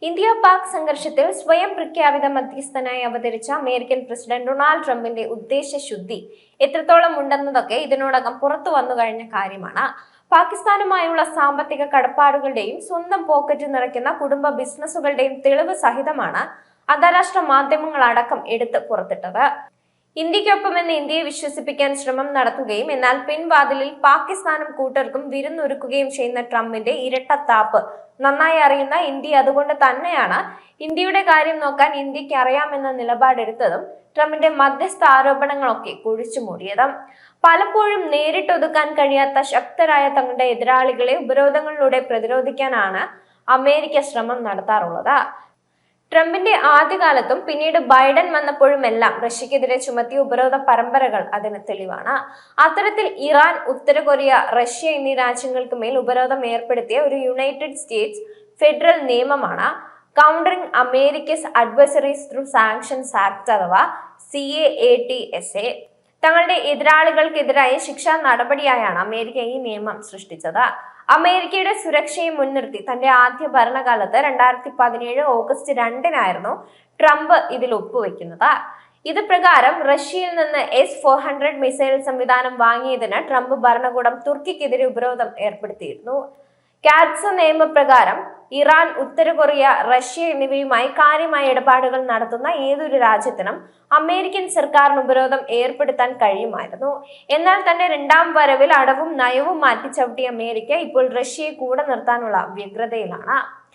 India Pak സംഘർഷത്തിൽ സ്വയം പ്രഖ്യാപിത മധ്യസ്ഥനായി അവതരിച്ച അമേരിക്കൻ പ്രസിഡന്റ് ഡൊണാൾഡ് ട്രംപിന്റെ ഉദ്ദേശശുദ്ധി എത്രത്തോളം ഉണ്ടെന്നതൊക്കെ ഇതിനോടകം പുറത്തു വന്നു കഴിഞ്ഞ കാര്യമാണ്. പാകിസ്ഥാനുമായുള്ള സാമ്പത്തിക കടപ്പാടുകളുടെയും സ്വന്തം പോക്കറ്റ് നിറയ്ക്കുന്ന കുടുംബ ബിസിനസ്സുകളുടെയും തെളിവ് സഹിതമാണ് അന്താരാഷ്ട്ര മാധ്യമങ്ങളടക്കം എടുത്ത് പുറത്തിട്ടത്. ഇന്ത്യക്കൊപ്പമെന്ന് ഇന്ത്യയെ വിശ്വസിപ്പിക്കാൻ ശ്രമം നടത്തുകയും എന്നാൽ പിൻവാതിലിൽ പാകിസ്ഥാനും കൂട്ടർക്കും വിരുന്നൊരുക്കുകയും ചെയ്യുന്ന ട്രംപിന്റെ ഇരട്ടത്താപ്പ് നന്നായി അറിയുന്ന ഇന്ത്യ അതുകൊണ്ട് തന്നെയാണ് ഇന്ത്യയുടെ കാര്യം നോക്കാൻ ഇന്ത്യക്ക് അറിയാമെന്ന നിലപാടെടുത്തതും ട്രംപിന്റെ മധ്യസ്ഥ ആരോപണങ്ങളൊക്കെ കുഴിച്ചു മൂടിയതും. പലപ്പോഴും നേരിട്ടൊതുക്കാൻ കഴിയാത്ത ശക്തരായ തങ്ങളുടെ എതിരാളികളെ ഉപരോധങ്ങളിലൂടെ പ്രതിരോധിക്കാനാണ് അമേരിക്ക ശ്രമം നടത്താറുള്ളത്. ട്രംപിന്റെ ആദ്യകാലത്തും പിന്നീട് ബൈഡൻ വന്നപ്പോഴുമെല്ലാം റഷ്യക്കെതിരെ ചുമത്തിയ ഉപരോധ പരമ്പരകൾ അതിന് തെളിവാണ്. അത്തരത്തിൽ ഇറാൻ, ഉത്തര കൊറിയ, റഷ്യ എന്നീ രാജ്യങ്ങൾക്ക് മേൽ ഉപരോധം ഏർപ്പെടുത്തിയ ഒരു യുണൈറ്റഡ് സ്റ്റേറ്റ്സ് ഫെഡറൽ നിയമമാണ് countering America's advisories through sanctions act അഥവാ CAATSA. തങ്ങളുടെ എതിരാളികൾക്കെതിരായ ശിക്ഷാ നടപടിയായാണ് അമേരിക്ക ഈ നിയമം സൃഷ്ടിച്ചത്. അമേരിക്കയുടെ സുരക്ഷയെ മുൻനിർത്തി തന്റെ ആദ്യ ഭരണകാലത്ത് 2017 ഓഗസ്റ്റ് 2-നായിരുന്നു ട്രംപ് ഇതിൽ ഒപ്പുവെക്കുന്നത്. ഇത് പ്രകാരം റഷ്യയിൽ നിന്ന് S-400 മിസൈൽ സംവിധാനം വാങ്ങിയതിന് ട്രംപ് ഭരണകൂടം തുർക്കിക്കെതിരെ ഉപരോധം ഏർപ്പെടുത്തിയിരുന്നു. കാറ്റ്സ നിയമപ്രകാരം ഇറാൻ, ഉത്തര കൊറിയ, റഷ്യ എന്നിവയുമായി കാര്യമായ ഇടപാടുകൾ നടത്തുന്ന ഏതൊരു രാജ്യത്തിനും അമേരിക്കൻ സർക്കാരിന് ഉപരോധം ഏർപ്പെടുത്താൻ കഴിയുമായിരുന്നു. എന്നാൽ തന്റെ രണ്ടാം വരവിൽ അടവും നയവും മാറ്റിച്ചവിട്ടിയ അമേരിക്ക ഇപ്പോൾ റഷ്യയെ കൂടെ നിർത്താനുള്ള വ്യഗ്രതയിലാണ്.